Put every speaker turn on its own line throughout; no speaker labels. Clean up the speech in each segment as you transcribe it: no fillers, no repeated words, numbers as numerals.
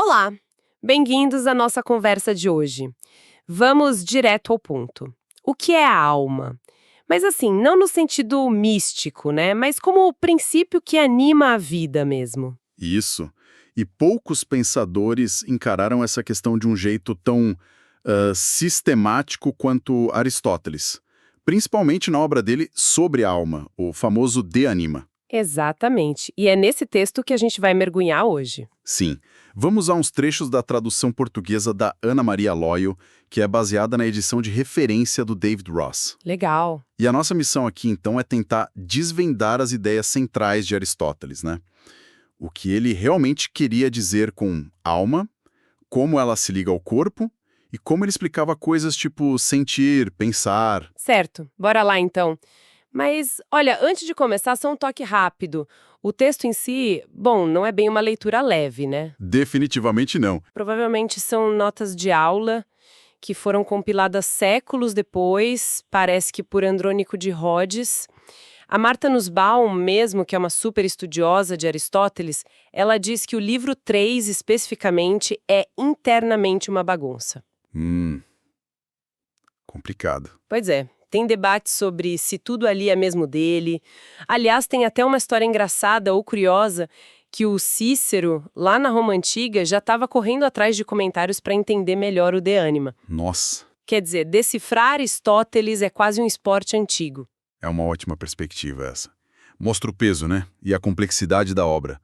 Olá, bem-vindos à nossa conversa de hoje. Vamos direto ao ponto. O que é a alma? Mas assim, não no sentido místico, né? Mas como o princípio que anima a vida mesmo.
Isso. E poucos pensadores encararam essa questão de um jeito tão sistemático quanto Aristóteles. Principalmente na obra dele sobre a alma, o famoso De Anima.
Exatamente. E é nesse texto que a gente vai mergulhar hoje.
Sim. Vamos a uns trechos da tradução portuguesa da Ana Maria Loyo, que é baseada na edição de referência do David Ross.
Legal.
E a nossa missão aqui, então, é tentar desvendar as ideias centrais de Aristóteles, né? O que ele realmente queria dizer com alma, como ela se liga ao corpo e como ele explicava coisas tipo sentir, pensar.
Certo, bora lá então. Mas, olha, antes de começar, só um toque rápido. O texto em si, bom, não é bem uma leitura leve, né?
Definitivamente não.
Provavelmente são notas de aula que foram compiladas séculos depois, parece que por Andrônico de Rhodes. A Martha Nussbaum, mesmo que é uma super estudiosa de Aristóteles, ela diz que o livro 3, especificamente, é internamente uma bagunça.
Complicado.
Pois é, tem debate sobre se tudo ali é mesmo dele. Aliás, tem até uma história engraçada ou curiosa que o Cícero, lá na Roma Antiga, já estava correndo atrás de comentários para entender melhor o De Anima.
Nossa,
Quer dizer, decifrar Aristóteles é quase um esporte antigo.
é uma ótima perspectiva essa. Mostra o peso, né? E a complexidade da obra.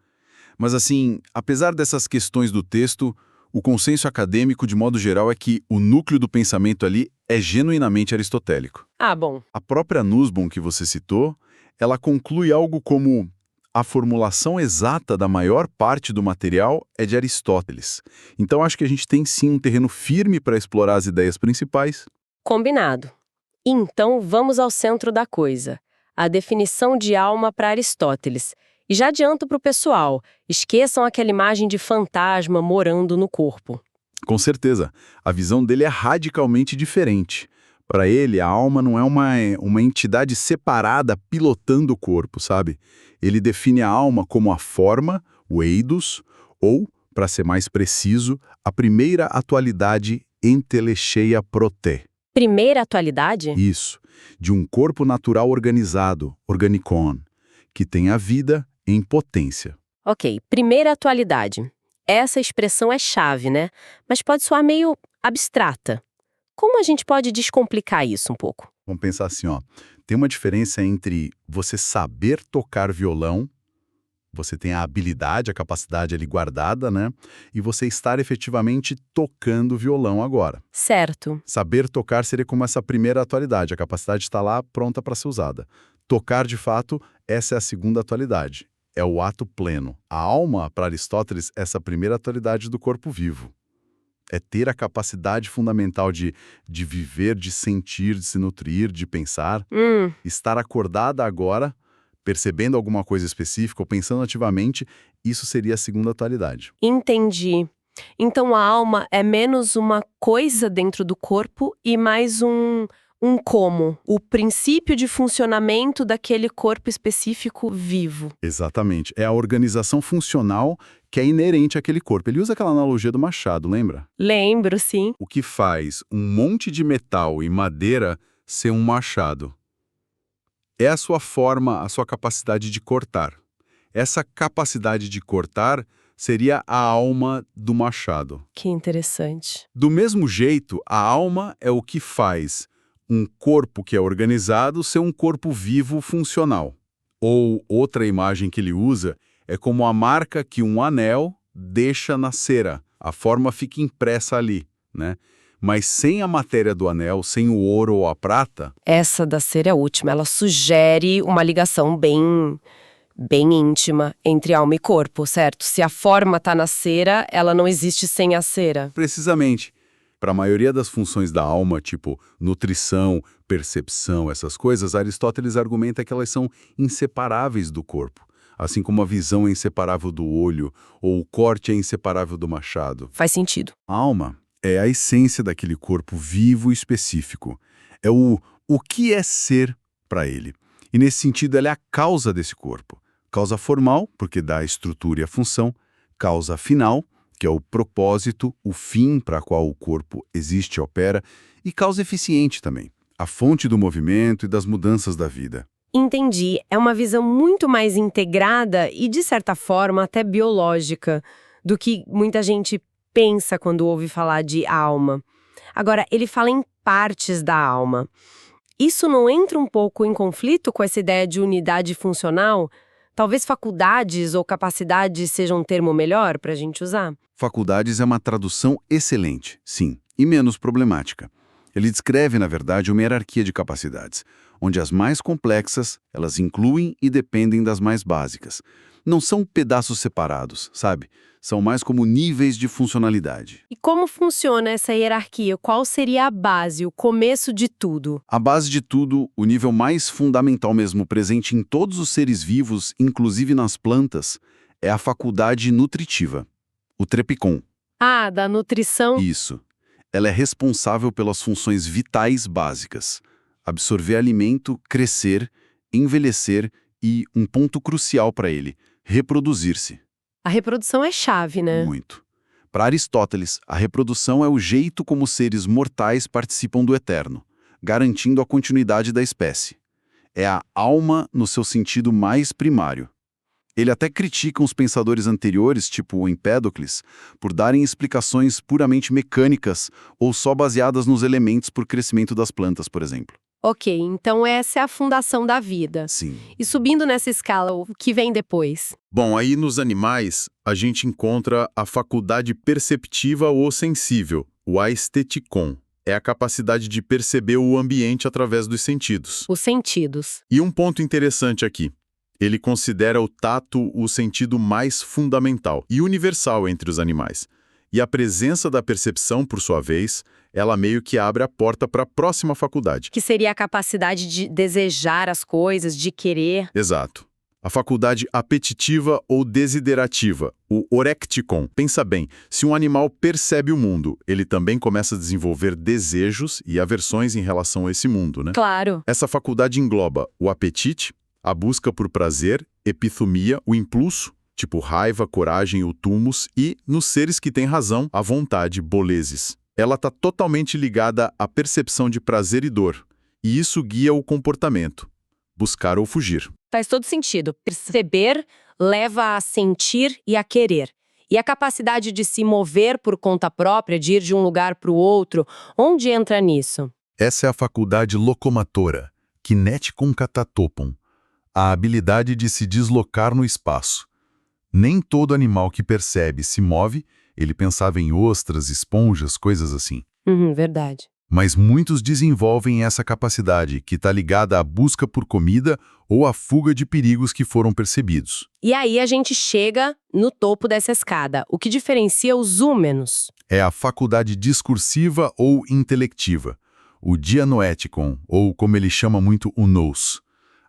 Mas assim, apesar dessas questões do texto, o consenso acadêmico, de modo geral, é que o núcleo do pensamento ali é genuinamente aristotélico.
Ah, bom.
A própria Nussbaum que você citou, ela conclui algo como a formulação exata da maior parte do material é de Aristóteles. Então acho que a gente tem sim um terreno firme para explorar as ideias principais.
Combinado. Então, vamos ao centro da coisa. A definição de alma para Aristóteles. E já adianto para o pessoal, esqueçam aquela imagem de fantasma morando no corpo.
Com certeza, a visão dele é radicalmente diferente. Para ele, a alma não é uma entidade separada pilotando o corpo, sabe? Ele define a alma como a forma, o eidos, ou, para ser mais preciso, a primeira atualidade entelecheia proté.
Primeira atualidade?
Isso, de um corpo natural organizado, organicon, que tem a vida em potência.
Ok, primeira atualidade. Essa expressão é chave, né? Mas pode soar meio abstrata. Como a gente pode descomplicar isso um pouco?
Vamos pensar assim, ó. Tem uma diferença entre você saber tocar violão, você tem a habilidade, a capacidade ali guardada, né? E você estar efetivamente tocando violão agora.
Certo.
Saber tocar seria como essa primeira atualidade, a capacidade está lá pronta para ser usada. Tocar, de fato, essa é a segunda atualidade. É o ato pleno. A alma, para Aristóteles, é essa primeira atualidade do corpo vivo. É ter a capacidade fundamental de viver, de sentir, de se nutrir, de pensar. Estar acordada agora, percebendo alguma coisa específica ou pensando ativamente, isso seria a segunda atualidade.
Entendi. Então a alma é menos uma coisa dentro do corpo e mais um como, o princípio de funcionamento daquele corpo específico vivo.
Exatamente. É a organização funcional que é inerente àquele corpo. Ele usa aquela analogia do machado, lembra?
Lembro, sim.
O que faz um monte de metal e madeira ser um machado é a sua forma, a sua capacidade de cortar. Essa capacidade de cortar seria a alma do machado.
Que interessante.
Do mesmo jeito, a alma é o que faz um corpo que é organizado ser um corpo vivo funcional. Ou outra imagem que ele usa é como a marca que um anel deixa na cera. A forma fica impressa ali, né? Mas sem a matéria do anel, sem o ouro ou a prata...
Essa da cera é a última. Ela sugere uma ligação bem íntima entre alma e corpo, certo? Se a forma está na cera, ela não existe sem a cera.
Precisamente. Para a maioria das funções da alma, tipo nutrição, percepção, essas coisas, Aristóteles argumenta que elas são inseparáveis do corpo. Assim como a visão é inseparável do olho, ou o corte é inseparável do machado.
Faz sentido.
A alma é a essência daquele corpo vivo e específico. É o que é ser para ele. E nesse sentido, ela é a causa desse corpo. Causa formal, porque dá a estrutura e a função. Causa final, que é o propósito, o fim para qual o corpo existe e opera, e causa eficiente também, a fonte do movimento e das mudanças da vida.
Entendi. É uma visão muito mais integrada e, de certa forma, até biológica do que muita gente pensa quando ouve falar de alma. Agora, ele fala em partes da alma. Isso não entra um pouco em conflito com essa ideia de unidade funcional? Talvez faculdades ou capacidades sejam um termo melhor para a gente usar?
Faculdades é uma tradução excelente, sim, e menos problemática. Ele descreve, na verdade, uma hierarquia de capacidades, onde as mais complexas, elas incluem e dependem das mais básicas. Não são pedaços separados, sabe? São mais como níveis de funcionalidade.
E como funciona essa hierarquia? Qual seria a base, o começo de tudo?
A base de tudo, o nível mais fundamental mesmo presente em todos os seres vivos, inclusive nas plantas, é a faculdade nutritiva, o trepicon.
Ah, da nutrição?
Isso. Ela é responsável pelas funções vitais básicas: absorver alimento, crescer, envelhecer e, um ponto crucial para ele, reproduzir-se.
A reprodução é chave, né?
Muito. Para Aristóteles, a reprodução é o jeito como os seres mortais participam do eterno, garantindo a continuidade da espécie. É a alma no seu sentido mais primário. Ele até critica os pensadores anteriores, tipo o Empédocles, por darem explicações puramente mecânicas ou só baseadas nos elementos por crescimento das plantas, por exemplo.
Ok, então essa é a fundação da vida.
Sim.
E subindo nessa escala, o que vem depois?
Bom, aí nos animais, a gente encontra a faculdade perceptiva ou sensível, o aestheticon. É a capacidade de perceber o ambiente através dos sentidos.
Os sentidos.
E um ponto interessante aqui. Ele considera o tato o sentido mais fundamental e universal entre os animais. E a presença da percepção, por sua vez, ela meio que abre a porta para a próxima faculdade.
Que seria a capacidade de desejar as coisas, de querer.
Exato. A faculdade apetitiva ou desiderativa, o orecticon. Pensa bem, se um animal percebe o mundo, ele também começa a desenvolver desejos e aversões em relação a esse mundo, né?
Claro.
Essa faculdade engloba o apetite, a busca por prazer, epithumia, o impulso, tipo raiva, coragem ou túmus, e, nos seres que têm razão, a vontade, boleses. Ela está totalmente ligada à percepção de prazer e dor, e isso guia o comportamento, buscar ou fugir.
Faz todo sentido. Perceber leva a sentir e a querer. E a capacidade de se mover por conta própria, de ir de um lugar para o outro, onde entra nisso?
Essa é a faculdade locomotora, kineticon katatopon, a habilidade de se deslocar no espaço. Nem todo animal que percebe se move, ele pensava em ostras, esponjas, coisas assim.
Verdade.
Mas muitos desenvolvem essa capacidade, que está ligada à busca por comida ou à fuga de perigos que foram percebidos.
E aí a gente chega no topo dessa escada, o que diferencia os húmenos.
É a faculdade discursiva ou intelectiva, o dianoeticon, ou como ele chama muito, o nous.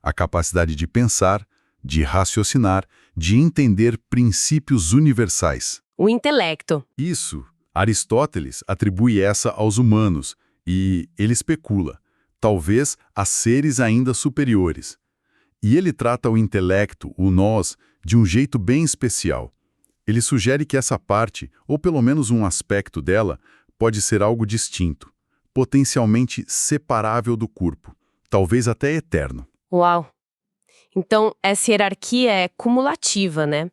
A capacidade de pensar, de raciocinar, de entender princípios universais.
O intelecto.
Isso. Aristóteles atribui essa aos humanos e ele especula, talvez a seres ainda superiores. E ele trata o intelecto, o nós, de um jeito bem especial. Ele sugere que essa parte, ou pelo menos um aspecto dela, pode ser algo distinto, potencialmente separável do corpo, talvez até eterno.
Uau! Então, essa hierarquia é cumulativa, né?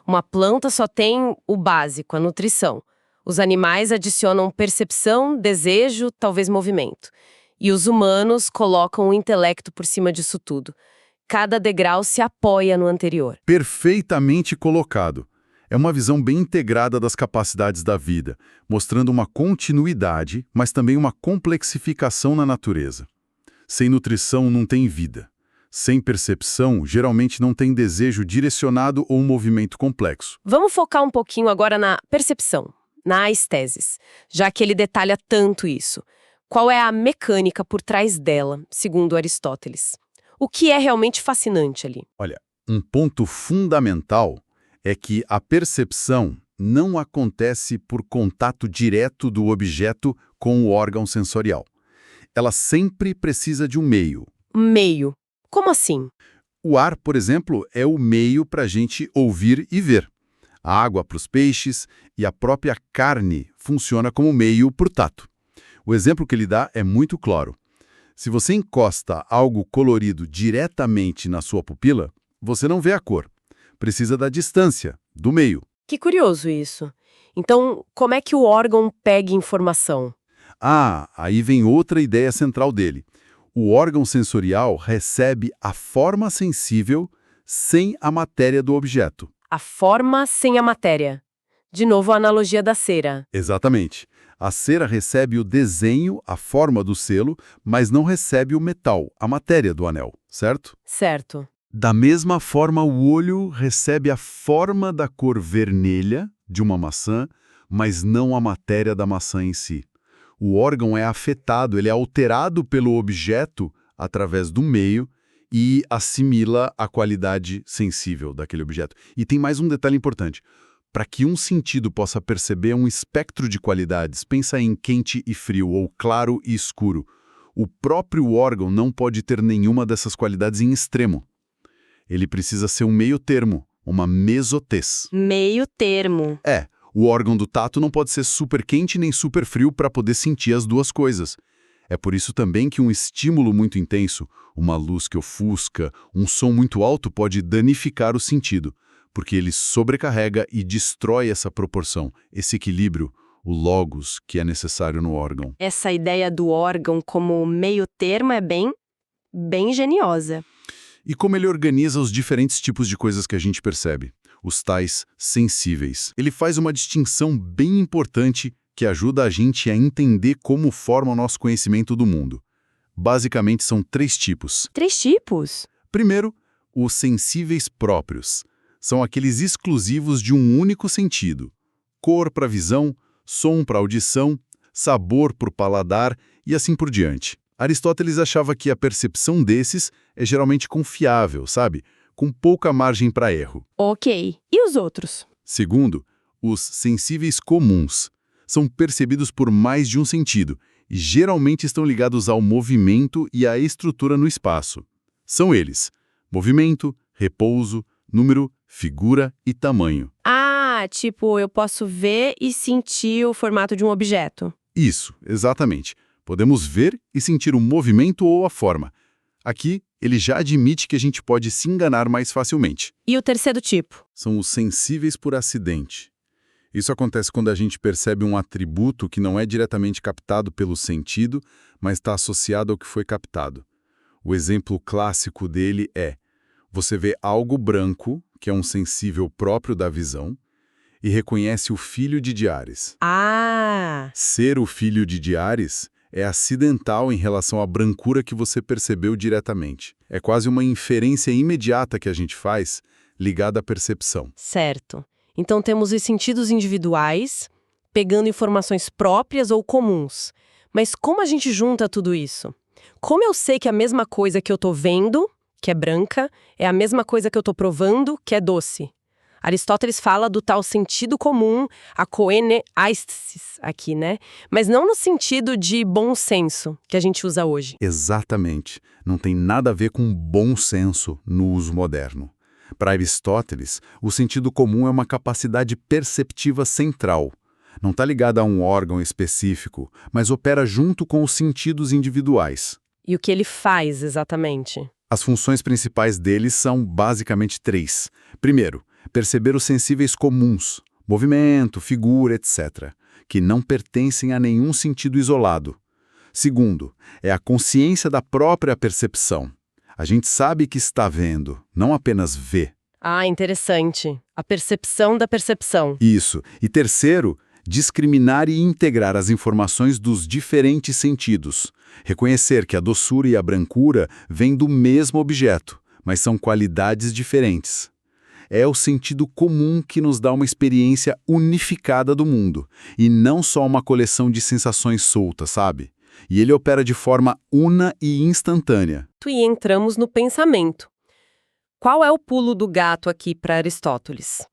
Uma planta só tem o básico, a nutrição. Os animais adicionam percepção, desejo, talvez movimento. E os humanos colocam o intelecto por cima disso tudo. Cada degrau se apoia no anterior.
Perfeitamente colocado. É uma visão bem integrada das capacidades da vida, mostrando uma continuidade, mas também uma complexificação na natureza. Sem nutrição não tem vida. Sem percepção, geralmente não tem desejo direcionado ou um movimento complexo.
Vamos focar um pouquinho agora na percepção, na aesthesis, já que ele detalha tanto isso. Qual é a mecânica por trás dela, segundo Aristóteles? O que é realmente fascinante ali?
Olha, um ponto fundamental é que a percepção não acontece por contato direto do objeto com o órgão sensorial. Ela sempre precisa de um meio.
Meio. Como assim?
O ar, por exemplo, é o meio para a gente ouvir e ver. a água para os peixes e a própria carne funciona como meio para o tato. O exemplo que ele dá é muito claro. Se você encosta algo colorido diretamente na sua pupila, você não vê a cor. Precisa da distância, do meio.
Que curioso isso. Então, como é que o órgão pega informação?
Ah, aí vem outra ideia central dele. O órgão sensorial recebe a forma sensível sem a matéria do objeto.
A forma sem a matéria. De novo a analogia da cera.
Exatamente. A cera recebe o desenho, a forma do selo, mas não recebe o metal, a matéria do anel, certo?
Certo.
Da mesma forma, o olho recebe a forma da cor vermelha de uma maçã, mas não a matéria da maçã em si. O órgão é afetado, ele é alterado pelo objeto através do meio e assimila a qualidade sensível daquele objeto. E tem mais um detalhe importante. Para que um sentido possa perceber um espectro de qualidades, pensa em quente e frio ou claro e escuro. O próprio órgão não pode ter nenhuma dessas qualidades em extremo. Ele precisa ser um meio termo, uma mesotez.
Meio termo.
O órgão do tato não pode ser super quente nem super frio para poder sentir as duas coisas. É por isso também que um estímulo muito intenso, uma luz que ofusca, um som muito alto pode danificar o sentido, porque ele sobrecarrega e destrói essa proporção, esse equilíbrio, o logos que é necessário no órgão.
Essa ideia do órgão como meio termo é bem geniosa.
E como ele organiza os diferentes tipos de coisas que a gente percebe, os tais sensíveis. Ele faz uma distinção bem importante que ajuda a gente a entender como forma o nosso conhecimento do mundo. Basicamente são 3 tipos.
3 tipos?
Primeiro, os sensíveis próprios. São aqueles exclusivos de um único sentido. Cor para visão, som para audição, sabor para o paladar e assim por diante. Aristóteles achava que a percepção desses é geralmente confiável, sabe? Com pouca margem para erro.
Ok. E os outros?
Segundo, os sensíveis comuns. São percebidos por mais de um sentido e geralmente estão ligados ao movimento e à estrutura no espaço. São eles: movimento, repouso, número, figura e tamanho.
Ah, tipo, eu posso ver e sentir o formato de um objeto.
Isso, exatamente. Podemos ver e sentir o movimento ou a forma. Aqui, ele já admite que a gente pode se enganar mais facilmente.
E o terceiro tipo?
São os sensíveis por acidente. Isso acontece quando a gente percebe um atributo que não é diretamente captado pelo sentido, mas está associado ao que foi captado. O exemplo clássico dele é: você vê algo branco, que é um sensível próprio da visão, e reconhece o filho de Diares.
Ah!
Ser o filho de Diares é acidental em relação à brancura que você percebeu diretamente. É quase uma inferência imediata que a gente faz, ligada à percepção.
Certo. Então temos os sentidos individuais, pegando informações próprias ou comuns. Mas como a gente junta tudo isso? Como eu sei que a mesma coisa que eu tô vendo, que é branca, é a mesma coisa que eu tô provando, que é doce? Aristóteles fala do tal sentido comum, a koeneaisthesis aqui, né? Mas não no sentido de bom senso que a gente usa hoje.
Exatamente. Não tem nada a ver com bom senso no uso moderno. Para Aristóteles, o sentido comum é uma capacidade perceptiva central. Não está ligada a um órgão específico, mas opera junto com os sentidos individuais.
E o que ele faz exatamente?
As funções principais deles são basicamente 3. Primeiro, perceber os sensíveis comuns, movimento, figura, etc., que não pertencem a nenhum sentido isolado. Segundo, é a consciência da própria percepção. A gente sabe que está vendo, não apenas vê.
Ah, interessante. A percepção da percepção.
Isso. E terceiro, discriminar e integrar as informações dos diferentes sentidos. Reconhecer que a doçura e a brancura vêm do mesmo objeto, mas são qualidades diferentes. É o sentido comum que nos dá uma experiência unificada do mundo, e não só uma coleção de sensações soltas, sabe? E ele opera de forma una e instantânea.
E entramos no pensamento. Qual é o pulo do gato aqui para Aristóteles?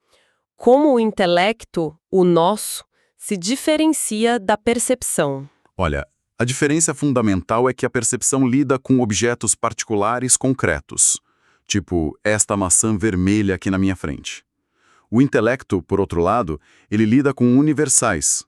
Como o intelecto, o nosso, se diferencia da percepção?
Olha, a diferença fundamental é que a percepção lida com objetos particulares concretos, tipo esta maçã vermelha aqui na minha frente.
O intelecto, por outro lado, ele lida com universais,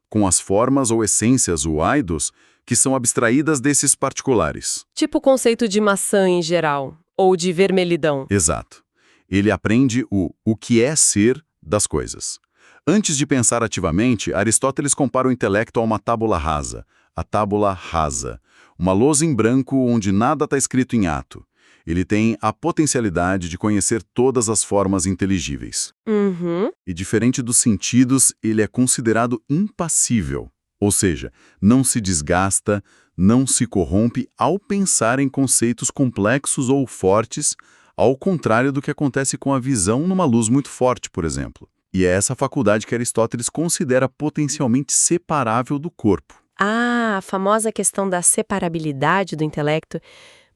com as formas ou essências, o eidos, que são abstraídas desses particulares.
Tipo o conceito de maçã em geral, ou de vermelhidão.
Exato. Ele aprende o que é ser das coisas. Antes de pensar ativamente, Aristóteles compara o intelecto a uma tábula rasa, a tábula rasa, uma lousa em branco onde nada está escrito em ato. Ele tem a potencialidade de conhecer todas as formas inteligíveis.
Uhum.
E diferente dos sentidos, ele é considerado impassível, ou seja, não se desgasta, não se corrompe ao pensar em conceitos complexos ou fortes, ao contrário do que acontece com a visão numa luz muito forte, por exemplo. E é essa faculdade que Aristóteles considera potencialmente separável do corpo.
Ah, a famosa questão da separabilidade do intelecto.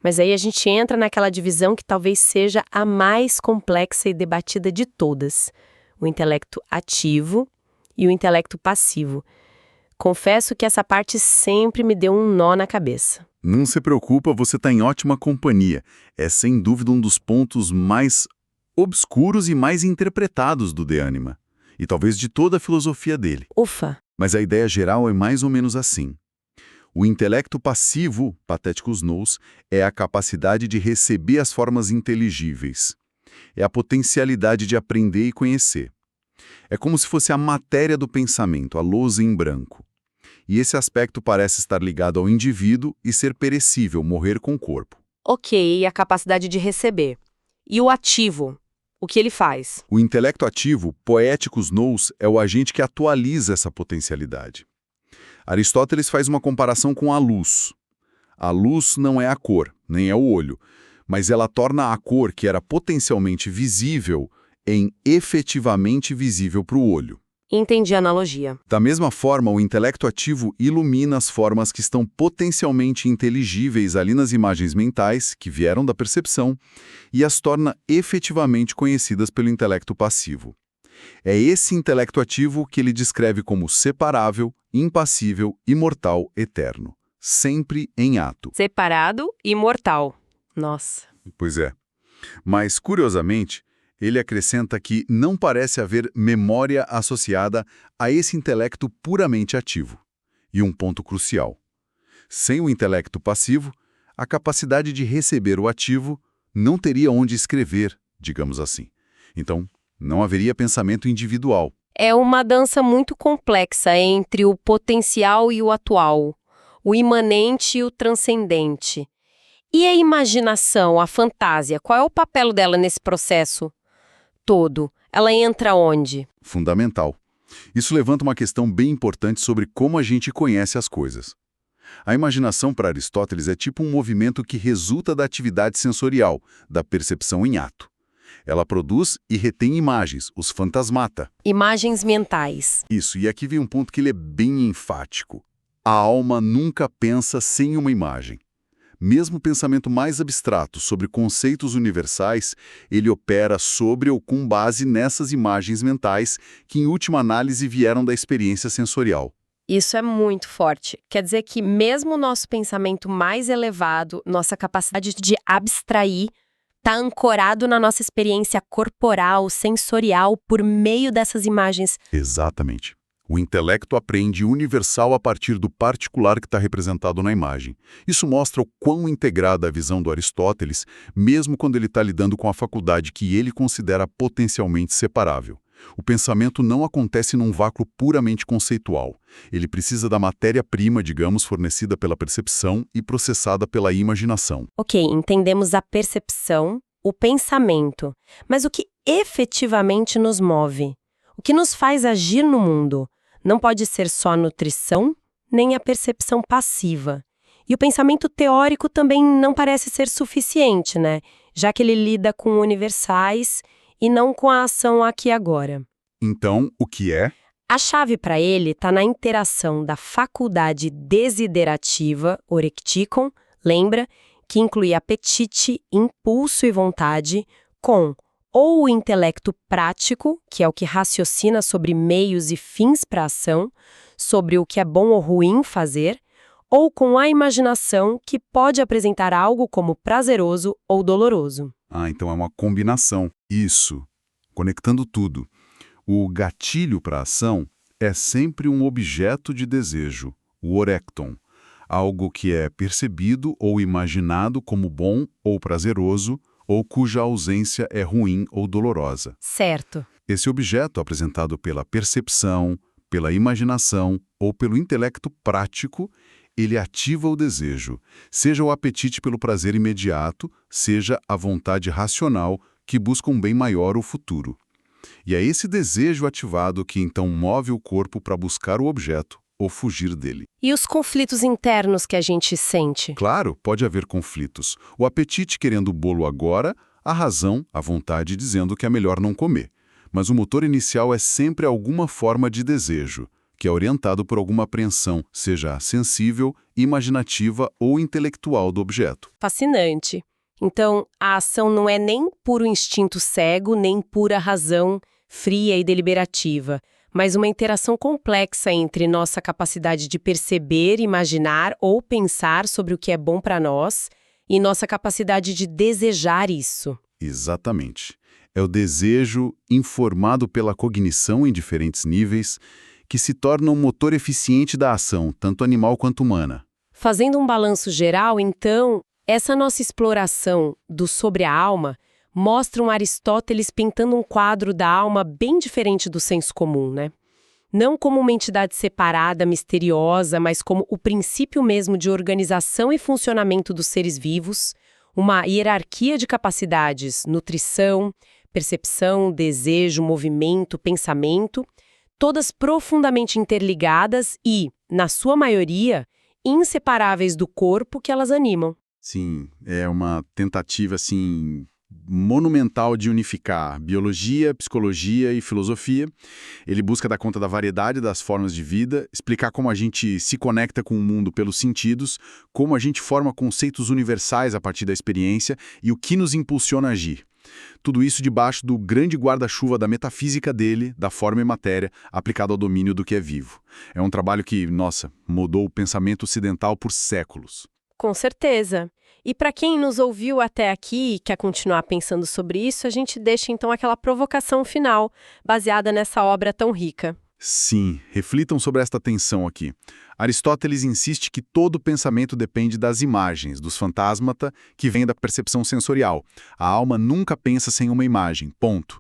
Mas aí a gente entra naquela divisão que talvez seja a mais complexa e debatida de todas: o intelecto ativo e o intelecto passivo. Confesso que essa parte sempre me deu um nó na cabeça.
Não se preocupa, você está em ótima companhia. É sem dúvida um dos pontos mais obscuros e mais interpretados do De Anima, e talvez de toda a filosofia dele.
Ufa!
Mas a ideia geral é mais ou menos assim. O intelecto passivo, patheticus nous, é a capacidade de receber as formas inteligíveis. É a potencialidade de aprender e conhecer. É como se fosse a matéria do pensamento, a lousa em branco. E esse aspecto parece estar ligado ao indivíduo e ser perecível, morrer com o corpo.
Ok, a capacidade de receber. E o ativo? O que ele faz?
O intelecto ativo, poeticus nous, é o agente que atualiza essa potencialidade. Aristóteles faz uma comparação com a luz. A luz não é a cor, nem é o olho, mas ela torna a cor que era potencialmente visível em efetivamente visível para o olho.
Entendi a analogia.
Da mesma forma, o intelecto ativo ilumina as formas que estão potencialmente inteligíveis ali nas imagens mentais, que vieram da percepção, e as torna efetivamente conhecidas pelo intelecto passivo. É esse intelecto ativo que ele descreve como separável, impassível, imortal, eterno, sempre em ato.
Separado e imortal. Nossa.
Pois é. Mas, curiosamente, ele acrescenta que não parece haver memória associada a esse intelecto puramente ativo. E um ponto crucial. Sem o intelecto passivo, a capacidade de receber o ativo não teria onde escrever, digamos assim. Então, não haveria pensamento individual.
É uma dança muito complexa entre o potencial e o atual, o imanente e o transcendente. E a imaginação, a fantasia, qual é o papel dela nesse processo todo? Ela entra onde?
Fundamental. Isso levanta uma questão bem importante sobre como a gente conhece as coisas. A imaginação para Aristóteles é tipo um movimento que resulta da atividade sensorial, da percepção em ato. Ela produz e retém imagens, os fantasmata.
Imagens mentais.
Isso, e aqui vem um ponto que ele é bem enfático. A alma nunca pensa sem uma imagem. Mesmo o pensamento mais abstrato sobre conceitos universais, ele opera sobre ou com base nessas imagens mentais que, em última análise, vieram da experiência sensorial.
Isso é muito forte. Quer dizer que mesmo o nosso pensamento mais elevado, nossa capacidade de abstrair, está ancorado na nossa experiência corporal, sensorial, por meio dessas imagens.
Exatamente. O intelecto aprende universal a partir do particular que está representado na imagem. Isso mostra o quão integrada a visão do Aristóteles, mesmo quando ele está lidando com a faculdade que ele considera potencialmente separável. O pensamento não acontece num vácuo puramente conceitual. Ele precisa da matéria-prima, digamos, fornecida pela percepção e processada pela imaginação.
Ok, entendemos a percepção, o pensamento, mas o que efetivamente nos move? O que nos faz agir no mundo? Não pode ser só a nutrição, nem a percepção passiva. E o pensamento teórico também não parece ser suficiente, né? Já que ele lida com universais e não com a ação aqui e agora.
Então, o que é?
A chave para ele está na interação da faculdade desiderativa, orecticon, lembra, que inclui apetite, impulso e vontade, com ou o intelecto prático, que é o que raciocina sobre meios e fins para a ação, sobre o que é bom ou ruim fazer, ou com a imaginação, que pode apresentar algo como prazeroso ou doloroso.
Ah, então é uma combinação. Isso. Conectando tudo. O gatilho para a ação é sempre um objeto de desejo, o orecton, algo que é percebido ou imaginado como bom ou prazeroso, ou cuja ausência é ruim ou dolorosa.
Certo.
Esse objeto, apresentado pela percepção, pela imaginação ou pelo intelecto prático, ele ativa o desejo, seja o apetite pelo prazer imediato, seja a vontade racional que busca um bem maior ou futuro. E é esse desejo ativado que então move o corpo para buscar o objeto ou fugir dele.
E os conflitos internos que a gente sente?
Claro, pode haver conflitos. O apetite querendo o bolo agora, a razão, a vontade dizendo que é melhor não comer. Mas o motor inicial é sempre alguma forma de desejo, que é orientado por alguma apreensão, seja sensível, imaginativa ou intelectual do objeto.
Fascinante. Então, a ação não é nem puro instinto cego, nem pura razão fria e deliberativa, mas uma interação complexa entre nossa capacidade de perceber, imaginar ou pensar sobre o que é bom para nós e nossa capacidade de desejar isso.
Exatamente. É o desejo, informado pela cognição em diferentes níveis, que se torna um motor eficiente da ação, tanto animal quanto humana.
Fazendo um balanço geral, então, essa nossa exploração do sobre a alma mostra um Aristóteles pintando um quadro da alma bem diferente do senso comum, né? Não como uma entidade separada, misteriosa, mas como o princípio mesmo de organização e funcionamento dos seres vivos, uma hierarquia de capacidades, nutrição, percepção, desejo, movimento, pensamento, todas profundamente interligadas e, na sua maioria, inseparáveis do corpo que elas animam.
Sim, é uma tentativa, assim, monumental de unificar biologia, psicologia e filosofia. Ele busca dar conta da variedade das formas de vida, explicar como a gente se conecta com o mundo pelos sentidos, como a gente forma conceitos universais a partir da experiência e o que nos impulsiona a agir. Tudo isso debaixo do grande guarda-chuva da metafísica dele, da forma e matéria, aplicado ao domínio do que é vivo. É um trabalho que, nossa, mudou o pensamento ocidental por séculos.
Com certeza. E para quem nos ouviu até aqui e quer continuar pensando sobre isso, a gente deixa então aquela provocação final, baseada nessa obra tão rica.
Sim, reflitam sobre esta tensão aqui. Aristóteles insiste que todo pensamento depende das imagens, dos fantasmata, que vêm da percepção sensorial. A alma nunca pensa sem uma imagem, ponto.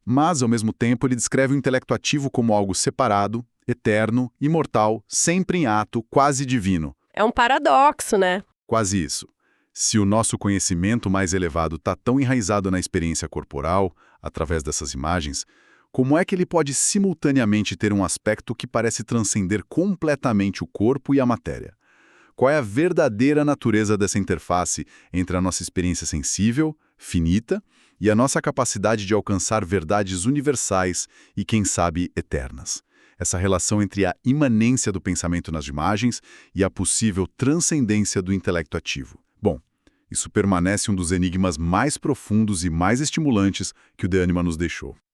Mas, ao mesmo tempo, ele descreve o intelecto ativo como algo separado, eterno, imortal, sempre em ato, quase divino.
É um paradoxo, né?
Quase isso. Se o nosso conhecimento mais elevado está tão enraizado na experiência corporal, através dessas imagens, como é que ele pode simultaneamente ter um aspecto que parece transcender completamente o corpo e a matéria? Qual é a verdadeira natureza dessa interface entre a nossa experiência sensível, finita, e a nossa capacidade de alcançar verdades universais e, quem sabe, eternas? Essa relação entre a imanência do pensamento nas imagens e a possível transcendência do intelecto ativo. Bom, isso permanece um dos enigmas mais profundos e mais estimulantes que o De Anima nos deixou.